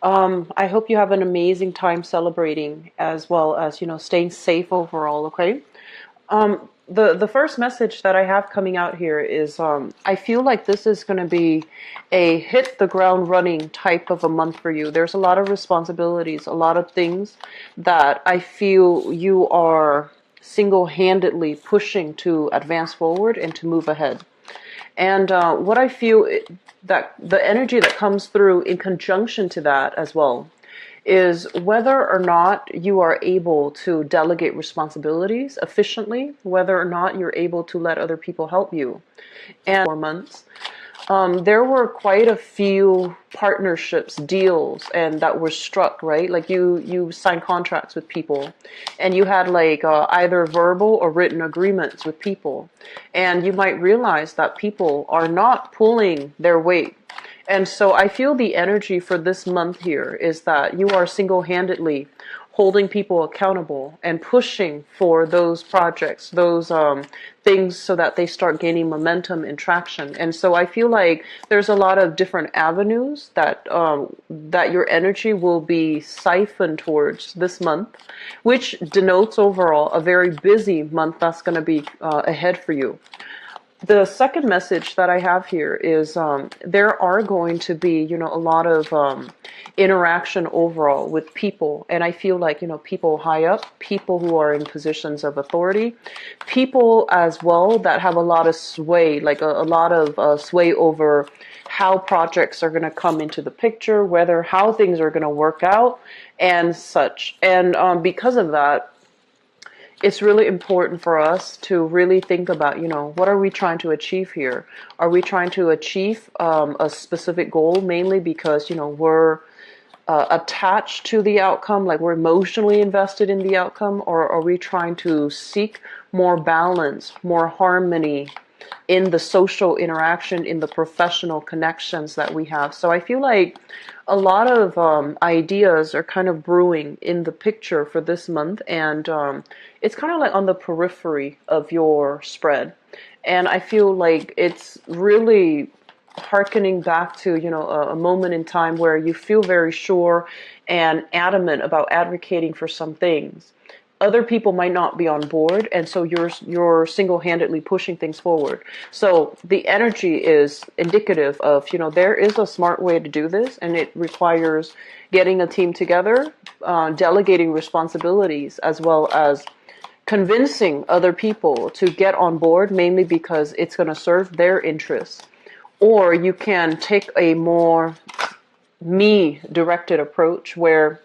I hope you have an amazing time celebrating as well as, staying safe overall, okay? The first message that I have coming out here is I feel like this is going to be a hit the ground running type of a month for you. There's a lot of responsibilities, a lot of things that I feel you are single-handedly pushing to advance forward and to move ahead. And what I feel that the energy that comes through in conjunction to that as well is whether or not you are able to delegate responsibilities efficiently, whether or not you're able to let other people help you. And 4 months, there were quite a few partnerships, deals, and that were struck, right? Like you signed contracts with people, and you had like either verbal or written agreements with people, and you might realize that people are not pulling their weight. And so I feel the energy for this month here is that you are single-handedly holding people accountable and pushing for those projects, those things so that they start gaining momentum and traction. And so I feel like there's a lot of different avenues that your energy will be siphoned towards this month, which denotes overall a very busy month that's going to be ahead for you. The second message that I have here is there are going to be, a lot of interaction overall with people. And I feel like, people high up, people who are in positions of authority, people as well that have a lot of sway, like a lot of sway over how projects are going to come into the picture, whether how things are going to work out and such. And because of that, it's really important for us to really think about, what are we trying to achieve here? Are we trying to achieve a specific goal mainly because, we're attached to the outcome, like we're emotionally invested in the outcome, or are we trying to seek more balance, more harmony in the social interaction, in the professional connections that we have? So I feel like a lot of ideas are kind of brewing in the picture for this month, and it's kind of like on the periphery of your spread. And I feel like it's really hearkening back to, a moment in time where you feel very sure and adamant about advocating for some things. Other people might not be on board, and so you're single-handedly pushing things forward. So the energy is indicative of, there is a smart way to do this, and it requires getting a team together, delegating responsibilities, as well as convincing other people to get on board, mainly because it's going to serve their interests. Or you can take a more me-directed approach where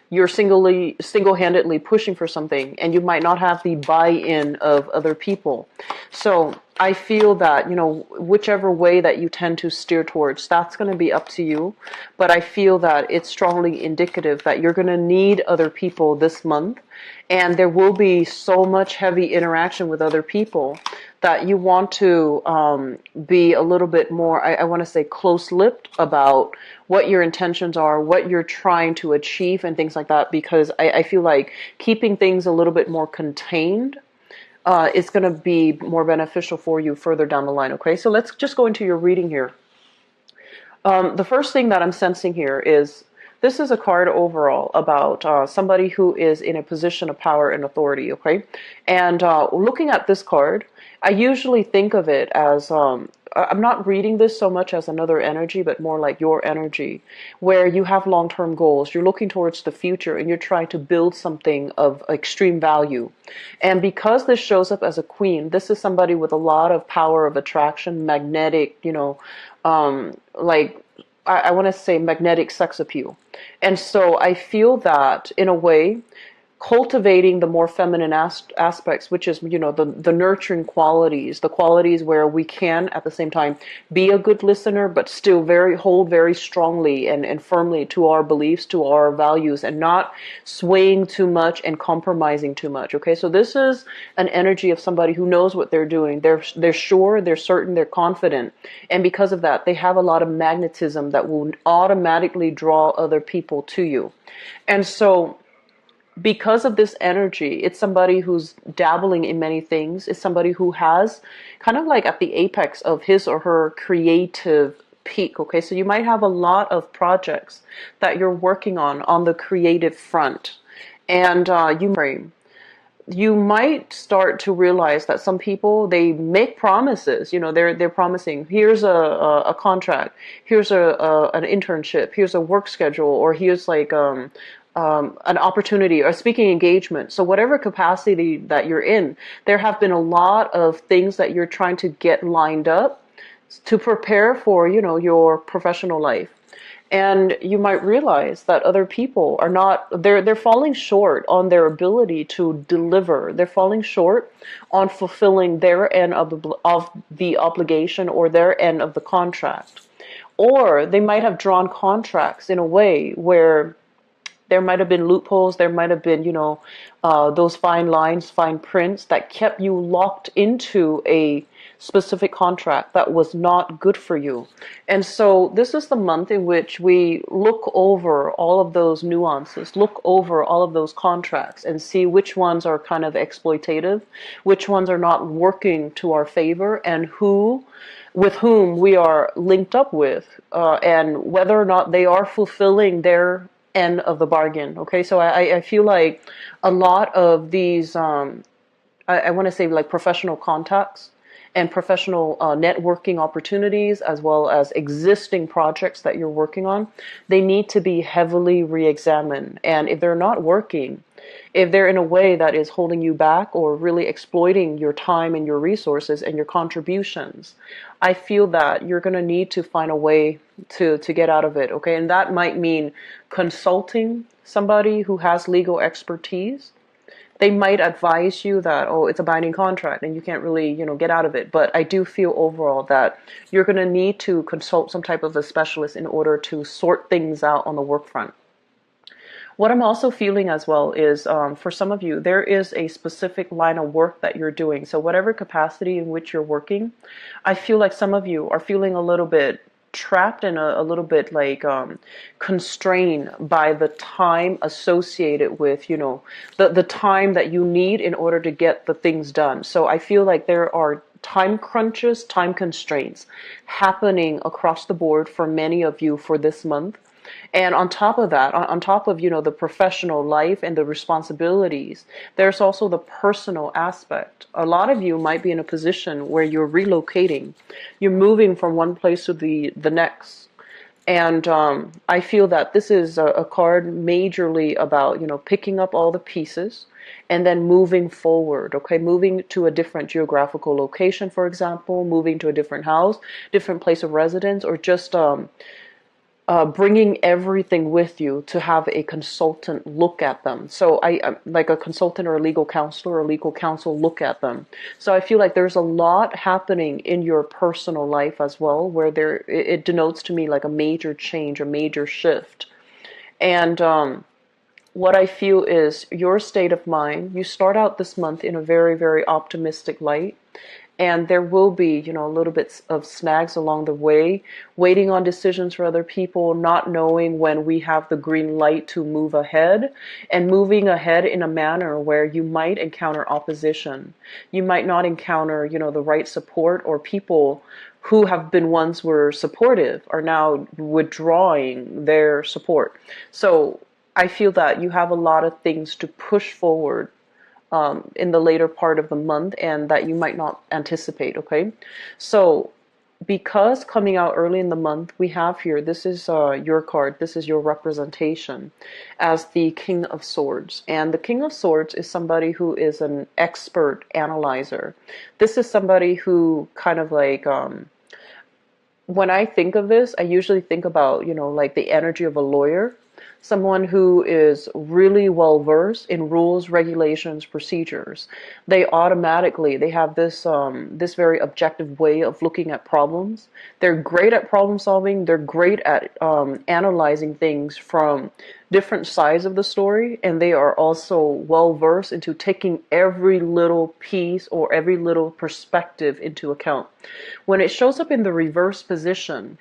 you're single-handedly pushing for something, and you might not have the buy-in of other people. So I feel that, whichever way that you tend to steer towards, that's going to be up to you. But I feel that it's strongly indicative that you're going to need other people this month, and there will be so much heavy interaction with other people that you want to be a little bit more, I want to say, close-lipped about what your intentions are, what you're trying to achieve, and things like that, because I feel like keeping things a little bit more contained is going to be more beneficial for you further down the line, okay? So let's just go into your reading here. The first thing that I'm sensing here is this is a card overall about somebody who is in a position of power and authority, okay? And looking at this card, I usually think of it as, I'm not reading this so much as another energy, but more like your energy, where you have long-term goals. You're looking towards the future, and you're trying to build something of extreme value. And because this shows up as a queen, this is somebody with a lot of power of attraction, magnetic, like, I want to say magnetic sex appeal. And so I feel that, in a way, cultivating the more feminine aspects, which is, the nurturing qualities, the qualities where we can, at the same time, be a good listener, but still hold very strongly and firmly to our beliefs, to our values, and not swaying too much and compromising too much. Okay, so this is an energy of somebody who knows what they're doing. They're sure, they're certain, they're confident, and because of that, they have a lot of magnetism that will automatically draw other people to you. And so, because of this energy, it's somebody who's dabbling in many things. It's somebody who has kind of like at the apex of his or her creative peak. Okay, so you might have a lot of projects that you're working on the creative front, and you might start to realize that some people, they make promises. They're promising, here's a contract, here's an internship, here's a work schedule, or here's like an opportunity or a speaking engagement. So whatever capacity that you're in, there have been a lot of things that you're trying to get lined up to prepare for, your professional life. And you might realize that other people are not, they're falling short on their ability to deliver. They're falling short on fulfilling their end of the obligation, or their end of the contract. Or they might have drawn contracts in a way where there might have been loopholes. There might have been, those fine lines, fine prints that kept you locked into a specific contract that was not good for you. And so this is the month in which we look over all of those nuances, look over all of those contracts, and see which ones are kind of exploitative, which ones are not working to our favor, and with whom we are linked up with, and whether or not they are fulfilling their end of the bargain. Okay, so I feel like a lot of these, I want to say, like, professional contacts and professional networking opportunities, as well as existing projects that you're working on, they need to be heavily re-examined. And if they're not working, if they're in a way that is holding you back or really exploiting your time and your resources and your contributions, I feel that you're going to need to find a way to get out of it. Okay, and that might mean consulting somebody who has legal expertise. They might advise you that, oh, it's a binding contract and you can't really, get out of it. But I do feel overall that you're going to need to consult some type of a specialist in order to sort things out on the work front. What I'm also feeling as well is, for some of you, there is a specific line of work that you're doing. So whatever capacity in which you're working, I feel like some of you are feeling a little bit trapped and a little bit like constrained by the time associated with, the time that you need in order to get the things done. So I feel like there are time crunches, time constraints happening across the board for many of you for this month. And on top of that, on top of, the professional life and the responsibilities, there's also the personal aspect. A lot of you might be in a position where you're relocating. You're moving from one place to the next. And I feel that this is a card majorly about, picking up all the pieces and then moving forward, okay? Moving to a different geographical location, for example, moving to a different house, different place of residence, or just bringing everything with you to have a consultant look at them. So I like a consultant or a legal counselor or a legal counsel look at them. So I feel like there's a lot happening in your personal life as well, where it denotes to me like a major change, a major shift. And what I feel is your state of mind. You start out this month in a very, very optimistic light. And there will be, a little bit of snags along the way, waiting on decisions for other people, not knowing when we have the green light to move ahead, and moving ahead in a manner where you might encounter opposition. You might not encounter, the right support, or people who have been once were supportive are now withdrawing their support. So I feel that you have a lot of things to push forward in the later part of the month, and that you might not anticipate. Okay, so because coming out early in the month, we have here, this is your card, this is your representation as the King of Swords. And the King of Swords is somebody who is an expert analyzer. This is somebody who kind of like, when I think of this, I usually think about, like the energy of a lawyer. Someone who is really well versed in rules, regulations, procedures. They have this very objective way of looking at problems. They're great at problem solving. They're great at analyzing things from different sides of the story, and they are also well versed into taking every little piece or every little perspective into account. When it shows up in the reverse position,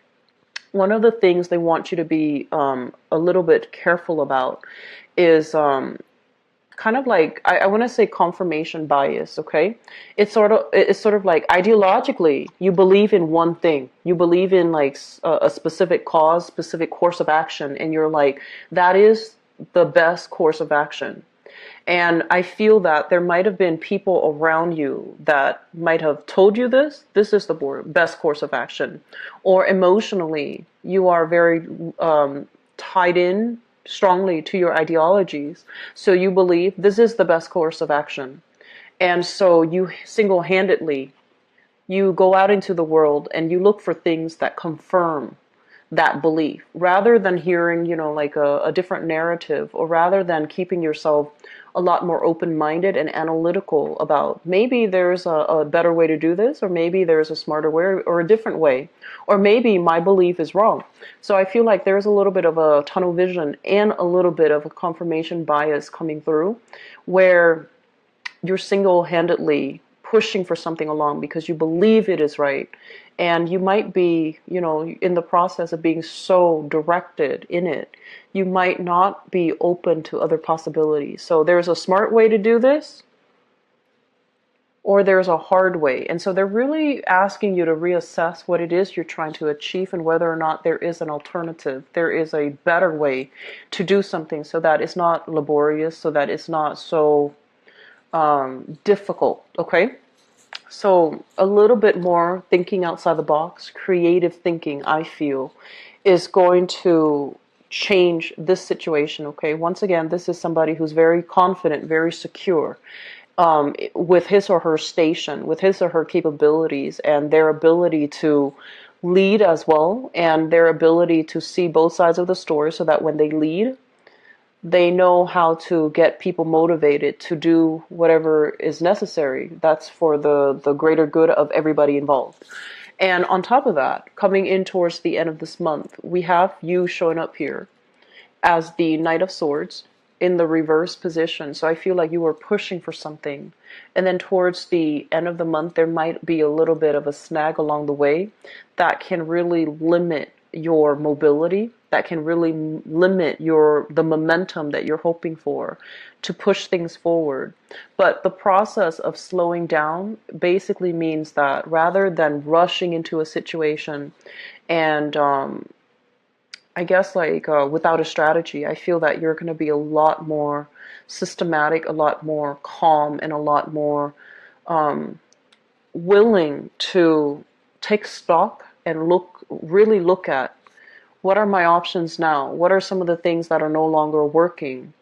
one of the things they want you to be a little bit careful about is kind of like, I want to say confirmation bias, okay? It's sort of like ideologically you believe in one thing. You believe in like a specific cause, specific course of action, and you're like, that is the best course of action. And I feel that there might have been people around you that might have told you this is the best course of action. Or emotionally, you are very tied in strongly to your ideologies. So you believe this is the best course of action. And so you single-handedly, you go out into the world and you look for things that confirm that belief rather than hearing, like a different narrative, or rather than keeping yourself a lot more open-minded and analytical about maybe there's a better way to do this, or maybe there's a smarter way or a different way, or maybe my belief is wrong. So I feel like there's a little bit of a tunnel vision and a little bit of a confirmation bias coming through, where you're single-handedly pushing for something along because you believe it is right. And you might be, in the process of being so directed in it, you might not be open to other possibilities. So there's a smart way to do this, or there's a hard way. And so they're really asking you to reassess what it is you're trying to achieve and whether or not there is an alternative. There is a better way to do something so that it's not laborious, so that it's not so difficult, okay? So a little bit more thinking outside the box, creative thinking, I feel, is going to change this situation, okay? Once again, this is somebody who's very confident, very secure with his or her station, with his or her capabilities, and their ability to lead as well, and their ability to see both sides of the story so that when they lead, they know how to get people motivated to do whatever is necessary. That's for the greater good of everybody involved. And on top of that, coming in towards the end of this month, we have you showing up here as the Knight of Swords in the reverse position. So I feel like you were pushing for something. And then towards the end of the month, there might be a little bit of a snag along the way that can really limit your mobility, that can really limit the momentum that you're hoping for to push things forward. But the process of slowing down basically means that rather than rushing into a situation and I guess like without a strategy, I feel that you're going to be a lot more systematic, a lot more calm, and a lot more willing to take stock and really look at what are my options now? What are some of the things that are no longer working?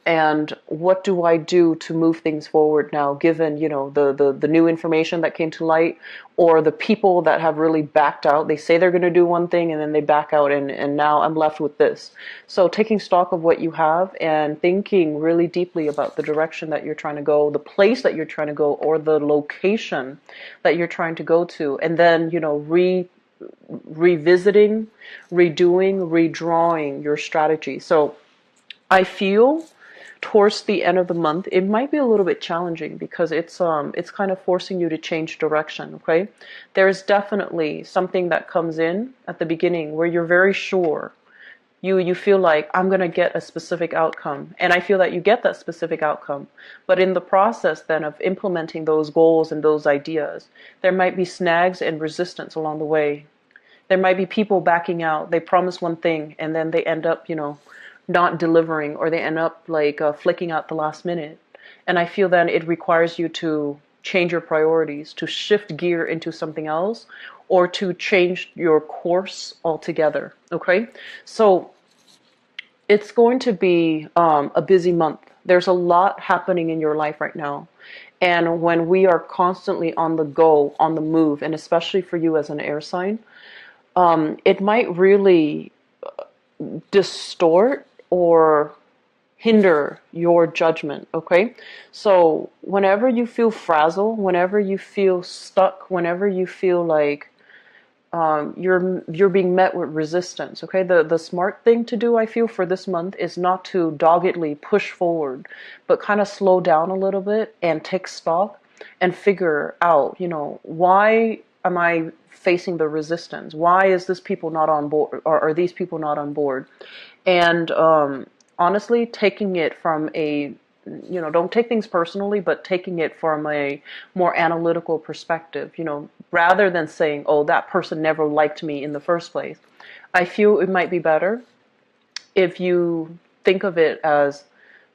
And what do I do to move things forward now, given, the new information that came to light, or the people that have really backed out? They say they're going to do one thing and then they back out, and now I'm left with this. So taking stock of what you have and thinking really deeply about the direction that you're trying to go, the place that you're trying to go, or the location that you're trying to go to, and then, revisiting, redoing, redrawing your strategy. So I feel towards the end of the month, it might be a little bit challenging because it's kind of forcing you to change direction, okay? There's definitely something that comes in at the beginning where you're very sure. You feel like I'm going to get a specific outcome, and I feel that you get that specific outcome. But in the process then of implementing those goals and those ideas, there might be snags and resistance along the way. There might be people backing out. They promise one thing and then they end up, not delivering, or they end up like flicking out the last minute. And I feel then it requires you to change your priorities, to shift gear into something else, or to change your course altogether. Okay, so it's going to be a busy month. There's a lot happening in your life right now. And when we are constantly on the go, on the move, and especially for you as an air sign, it might really distort or hinder your judgment, okay? So whenever you feel frazzled, whenever you feel stuck, whenever you feel like you're being met with resistance, okay? The smart thing to do, I feel, for this month is not to doggedly push forward, but kind of slow down a little bit and take stock and figure out, why am I facing the resistance? Why is this people not on board, or are these people not on board? And honestly, taking it from a don't take things personally, but taking it from a more analytical perspective, rather than saying, oh, that person never liked me in the first place. I feel it might be better if you think of it as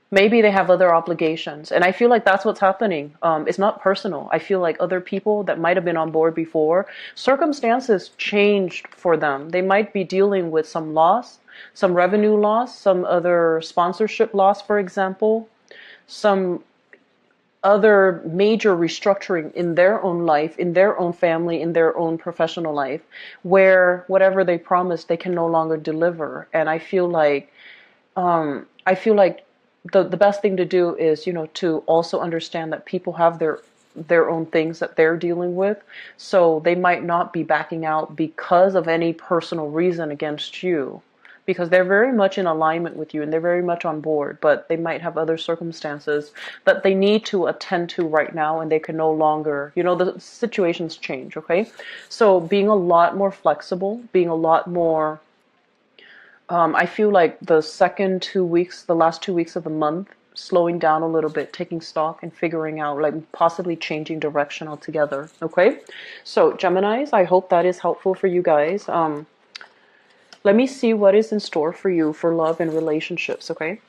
maybe they have other obligations. And I feel like that's what's happening. It's not personal. I feel like other people that might have been on board before, circumstances changed for them. They might be dealing with some loss, some revenue loss, some other sponsorship loss, for example, some other major restructuring in their own life, in their own family, in their own professional life, where whatever they promised, they can no longer deliver. And I feel like the best thing to do is, to also understand that people have their own things that they're dealing with. So they might not be backing out because of any personal reason against you, because they're very much in alignment with you and they're very much on board, but they might have other circumstances that they need to attend to right now, and they can no longer, the situations change, okay? So being a lot more flexible, being a lot more I feel like the last 2 weeks of the month, slowing down a little bit, taking stock and figuring out, like possibly changing direction altogether. Okay. So Geminis, I hope that is helpful for you guys. Let me see what is in store for you for love and relationships. Okay.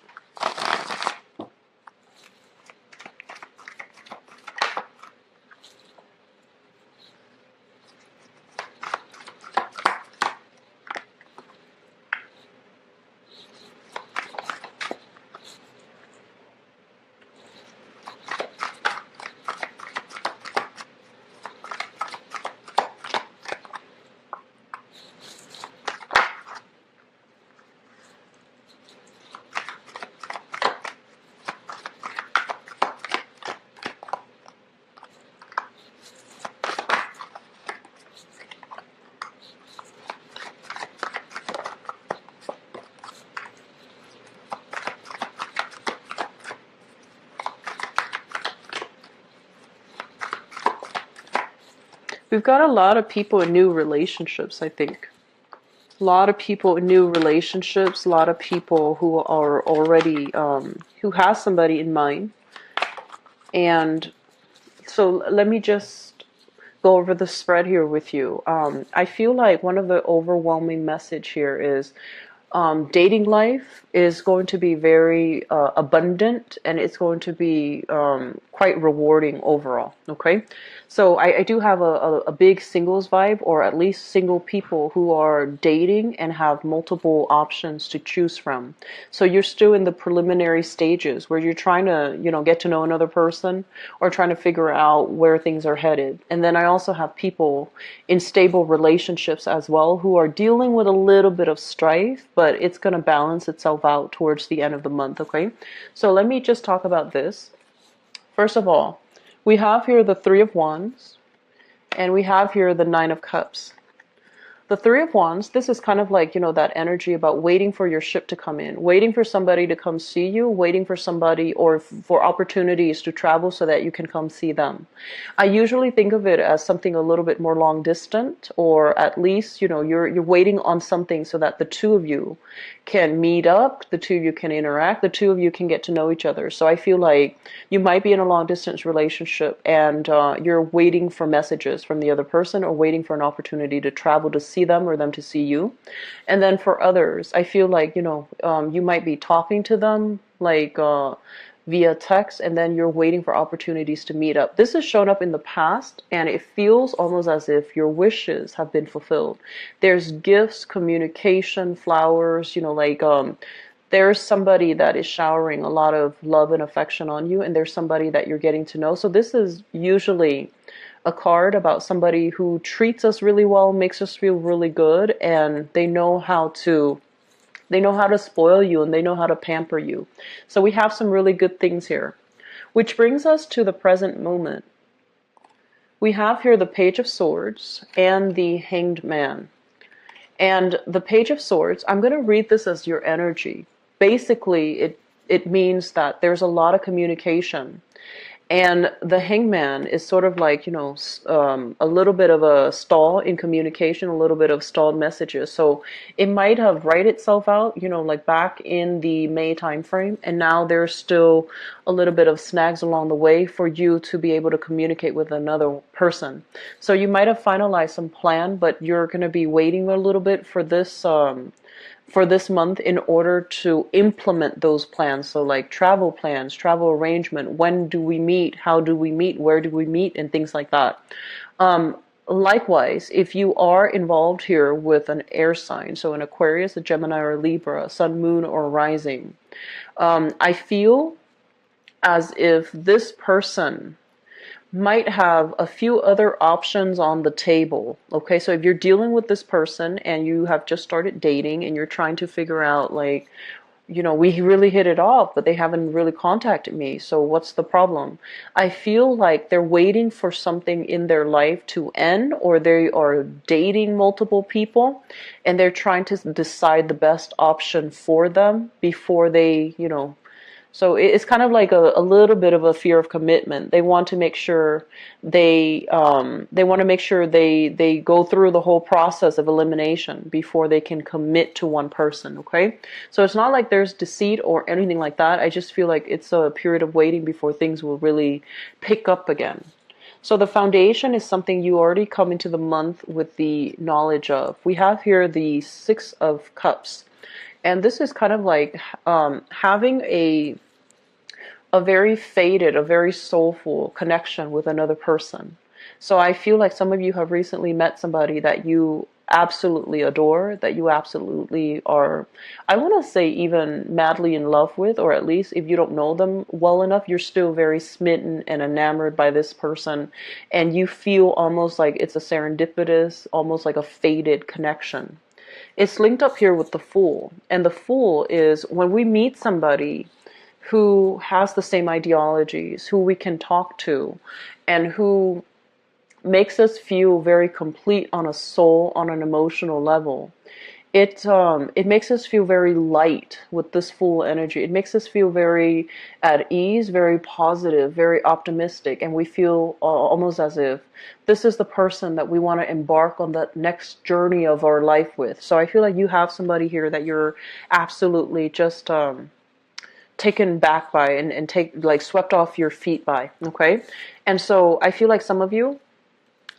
We've got a lot of people in new relationships, I think. A lot of people in new relationships, a lot of people who are already, who has somebody in mind. And so let me just go over the spread here with you. I feel like one of the overwhelming message here is dating life is going to be very abundant, and it's going to be quite rewarding overall. Okay, so I do have a big singles vibe, or at least single people who are dating and have multiple options to choose from. So you're still in the preliminary stages where you're trying to, get to know another person, or trying to figure out where things are headed. And then I also have people in stable relationships as well who are dealing with a little bit of strife, but it's going to balance itself out towards the end of the month. Okay, so let me just talk about this. First of all, we have here the Three of Wands, and we have here the Nine of Cups. The Three of Wands, this is kind of like, that energy about waiting for your ship to come in, waiting for somebody to come see you, waiting for somebody or for opportunities to travel so that you can come see them. I usually think of it as something a little bit more long distant, or at least, you're waiting on something so that the two of you can meet up, the two of you can interact, the two of you can get to know each other. So I feel like you might be in a long distance relationship, and you're waiting for messages from the other person, or waiting for an opportunity to travel to see them, or them to see you. And then for others, I feel like, you might be talking to them like via text, and then you're waiting for opportunities to meet up. This has shown up in the past, and it feels almost as if your wishes have been fulfilled. There's gifts, communication, flowers, there's somebody that is showering a lot of love and affection on you, and there's somebody that you're getting to know. So this is usually a card about somebody who treats us really well, makes us feel really good, and they know how to spoil you, and they know how to pamper you. So we have some really good things here. Which brings us to the present moment. We have here the Page of Swords and the Hanged Man. And the Page of Swords, I'm going to read this as your energy. Basically, it means that there's a lot of communication. And the hangman is sort of like, a little bit of a stall in communication, a little bit of stalled messages. So it might have write itself out, like back in the May time frame. And now there's still a little bit of snags along the way for you to be able to communicate with another person. So you might have finalized some plan, but you're going to be waiting a little bit for this month in order to implement those plans. So like travel plans, travel arrangement, when do we meet, how do we meet, where do we meet, and things like that. Likewise, if you are involved here with an air sign, so an Aquarius, a Gemini, or a Libra, Sun, Moon, or Rising, I feel as if this person might have a few other options on the table. Okay, so if you're dealing with this person and you have just started dating and you're trying to figure out, like, we really hit it off, but they haven't really contacted me, so what's the problem? I feel like they're waiting for something in their life to end, or they are dating multiple people and they're trying to decide the best option for them before they, so it's kind of like a little bit of a fear of commitment. They want to make sure they go through the whole process of elimination before they can commit to one person. Okay, so it's not like there's deceit or anything like that. I just feel like it's a period of waiting before things will really pick up again. So the foundation is something you already come into the month with the knowledge of. We have here the Six of Cups. And this is kind of like having a very faded, a very soulful connection with another person. So I feel like some of you have recently met somebody that you absolutely adore, that you absolutely are, I want to say, even madly in love with, or at least if you don't know them well enough, you're still very smitten and enamored by this person, and you feel almost like it's a serendipitous, almost like a faded connection. It's linked up here with the Fool, and the Fool is when we meet somebody who has the same ideologies, who we can talk to, and who makes us feel very complete on a soul, on an emotional level. It makes us feel very light with this Fool energy. It makes us feel very at ease, very positive, very optimistic, and we feel almost as if this is the person that we want to embark on that next journey of our life with. So I feel like you have somebody here that you're absolutely just taken back by, and take, like, swept off your feet by. Okay, and so I feel like some of you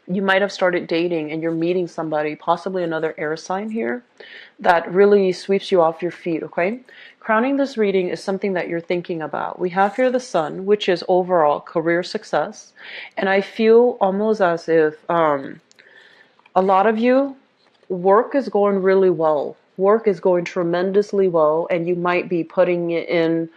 might have started dating and you're meeting somebody, possibly another air sign here, that really sweeps you off your feet. Okay, crowning this reading is something that you're thinking about. We have here the Sun, which is overall career success, and I feel almost as if a lot of you, work is going really well. Work is going tremendously well, and you might be putting in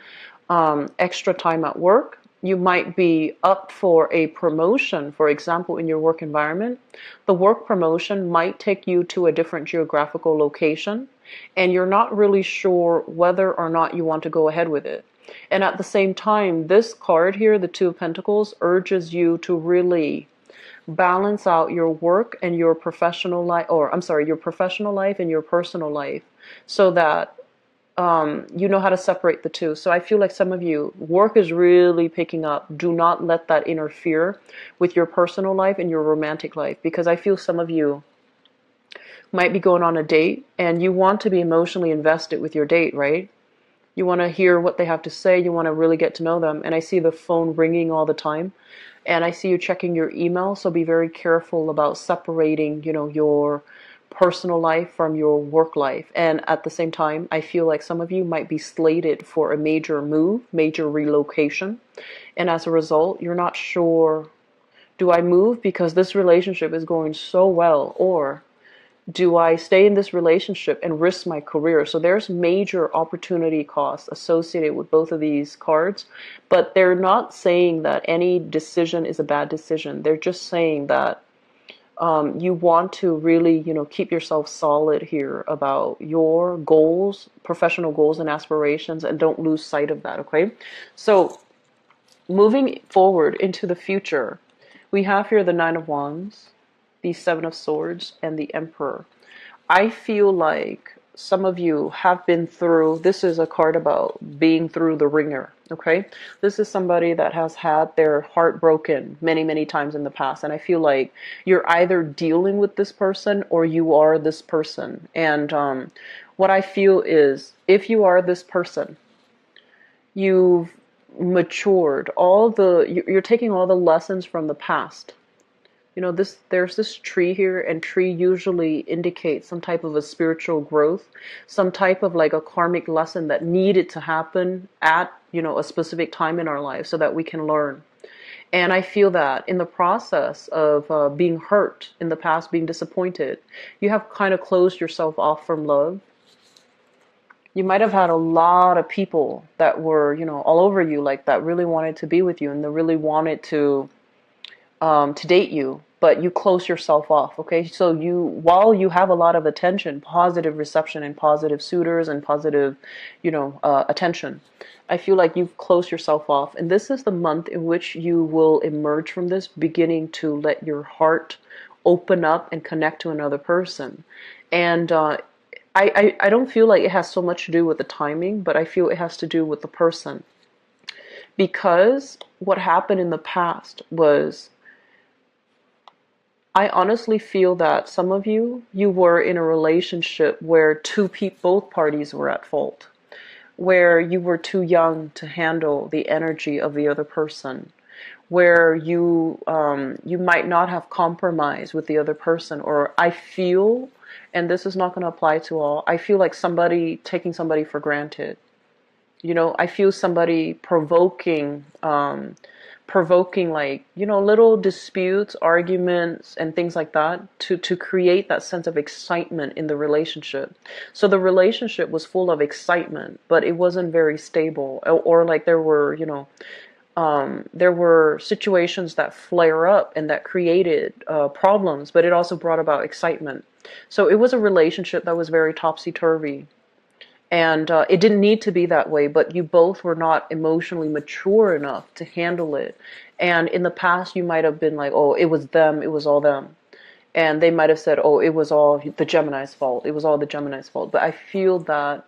extra time at work. You might be up for a promotion, for example, in your work environment. The work promotion might take you to a different geographical location, and you're not really sure whether or not you want to go ahead with it. And at the same time, this card here, the Two of Pentacles, urges you to really balance out your work and your professional life, or I'm sorry, your professional life and your personal life, so that you know how to separate the two. So I feel like some of you, work is really picking up. Do not let that interfere with your personal life and your romantic life, because I feel some of you might be going on a date and you want to be emotionally invested with your date, right? You want to hear what they have to say. You want to really get to know them. And I see the phone ringing all the time. And I see you checking your email. So be very careful about separating, your personal life from your work life. And at the same time, I feel like some of you might be slated for a major move, major relocation. And as a result, you're not sure, do I move because this relationship is going so well, or do I stay in this relationship and risk my career? So there's major opportunity costs associated with both of these cards, but they're not saying that any decision is a bad decision. They're just saying that you want to really, keep yourself solid here about your goals, professional goals and aspirations, and don't lose sight of that, okay? So moving forward into the future, we have here the Nine of Wands, the Seven of Swords, and the Emperor. I feel like some of you have been through, this is a card about being through the ringer, okay? This is somebody that has had their heart broken many, many times in the past. And I feel like you're either dealing with this person or you are this person. And what I feel is if you are this person, you've matured you're taking all the lessons from the past. There's this tree here, and tree usually indicates some type of a spiritual growth, some type of like a karmic lesson that needed to happen at, a specific time in our life so that we can learn. And I feel that in the process of being hurt in the past, being disappointed, you have kind of closed yourself off from love. You might have had a lot of people that were, all over you, like that really wanted to be with you and that really wanted to date you, but you close yourself off. Okay, so while you have a lot of attention, positive reception, and positive suitors, and positive, attention, I feel like you've closed yourself off. And this is the month in which you will emerge from this, beginning to let your heart open up and connect to another person. And I don't feel like it has so much to do with the timing, but I feel it has to do with the person. Because what happened in the past was, I honestly feel that some of you were in a relationship where both parties were at fault, where you were too young to handle the energy of the other person, where you might not have compromised with the other person. Or I feel, and this is not going to apply to all, I feel like somebody taking somebody for granted. I feel somebody provoking like, little disputes, arguments, and things like that to create that sense of excitement in the relationship. So the relationship was full of excitement, but it wasn't very stable. Or like there were, there were situations that flare up and that created problems, but it also brought about excitement. So it was a relationship that was very topsy-turvy. And it didn't need to be that way, but you both were not emotionally mature enough to handle it. And in the past, you might have been like, oh, it was them, it was all them. And they might have said, oh, it was all the Gemini's fault. It was all the Gemini's fault. But I feel that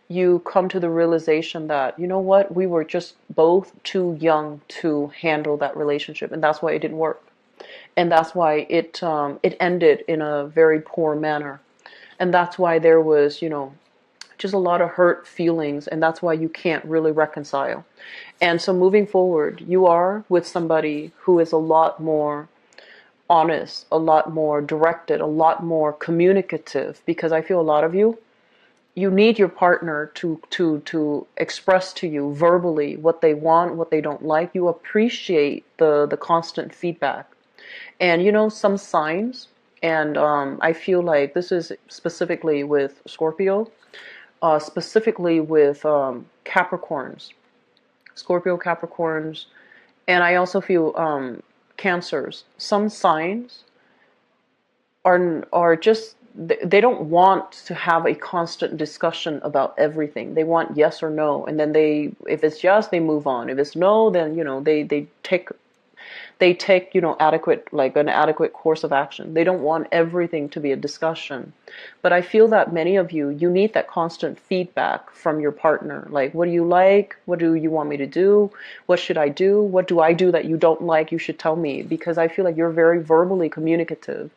you come to the realization that, you know what, we were just both too young to handle that relationship. And that's why it didn't work. And that's why it ended in a very poor manner. And that's why there was, just a lot of hurt feelings, and that's why you can't really reconcile. And so moving forward, you are with somebody who is a lot more honest, a lot more directed, a lot more communicative, because I feel a lot of you need your partner to express to you verbally what they want, what they don't like. You appreciate the constant feedback. And some signs, and I feel like this is specifically with Scorpio, specifically with Capricorns, Scorpio, Capricorns, and I also feel Cancers. Some signs are just, they don't want to have a constant discussion about everything. They want yes or no, and then if it's yes, they move on. If it's no, then they take an adequate course of action. They don't want everything to be a discussion. But I feel that many of you need that constant feedback from your partner. Like, what do you like? What do you want me to do? What should I do? What do I do that you don't like? You should tell me, because I feel like you're very verbally communicative.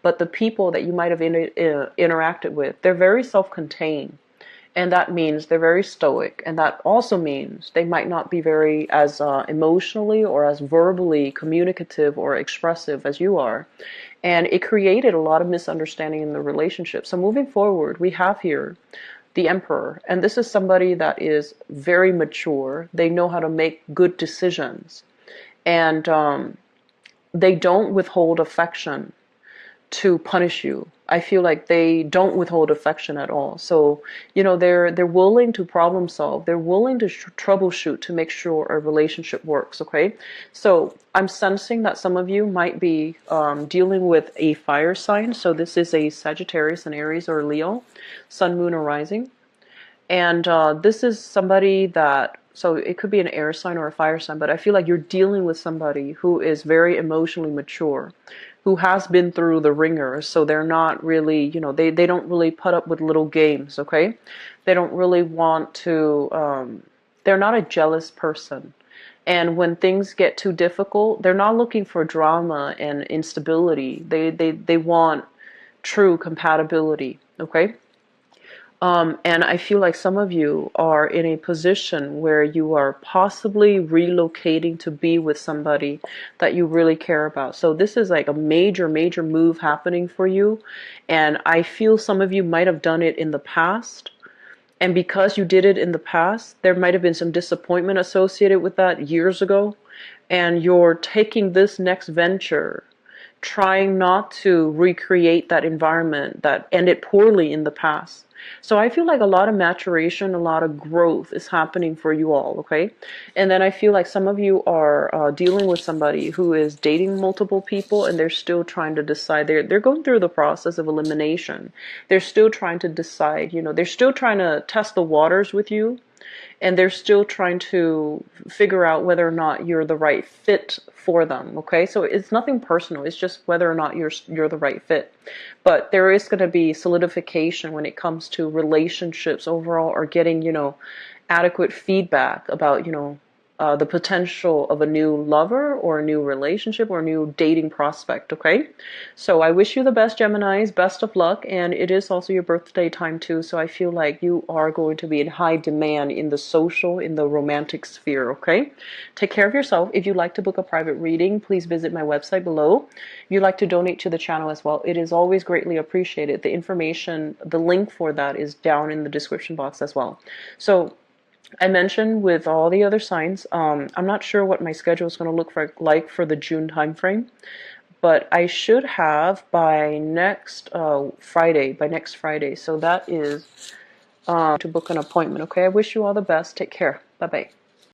But the people that you might have interacted with, they're very self-contained. And that means they're very stoic. And that also means they might not be very as emotionally or as verbally communicative or expressive as you are. And it created a lot of misunderstanding in the relationship. So moving forward, we have here the Emperor. And this is somebody that is very mature. They know how to make good decisions. And they don't withhold affection to punish you. I feel like they don't withhold affection at all. So, they're willing to problem solve. They're willing to troubleshoot to make sure a relationship works, okay? So I'm sensing that some of you might be dealing with a fire sign. So this is a Sagittarius, an Aries, or Leo, Sun, Moon, or Rising. And this is somebody that, so it could be an air sign or a fire sign, but I feel like you're dealing with somebody who is very emotionally mature, who has been through the ringer, so they're not really, they don't really put up with little games, okay? They don't really want to, they're not a jealous person. And when things get too difficult, they're not looking for drama and instability. They want true compatibility, okay? And I feel like some of you are in a position where you are possibly relocating to be with somebody that you really care about. So this is like a major, major move happening for you. And I feel some of you might have done it in the past. And because you did it in the past, there might have been some disappointment associated with that years ago. And you're taking this next venture, trying not to recreate that environment that ended poorly in the past. So I feel like a lot of maturation, a lot of growth is happening for you all, okay? And then I feel like some of you are dealing with somebody who is dating multiple people and they're still trying to decide. They're going through the process of elimination. They're still trying to decide, they're still trying to test the waters with you, and they're still trying to figure out whether or not you're the right fit for them, okay? So it's nothing personal, it's just whether or not you're the right fit. But there is going to be solidification when it comes to relationships overall, or getting, adequate feedback about, the potential of a new lover or a new relationship or a new dating prospect, okay? So I wish you the best, Geminis, best of luck, and it is also your birthday time too, so I feel like you are going to be in high demand in the social, in the romantic sphere, okay? Take care of yourself. If you'd like to book a private reading, please visit my website below. If you'd like to donate to the channel as well, it is always greatly appreciated. The information, the link for that is down in the description box as well. So I mentioned with all the other signs, I'm not sure what my schedule is going to look like for the June time frame, but I should have by next Friday. So that is to book an appointment. Okay, I wish you all the best. Take care. Bye bye.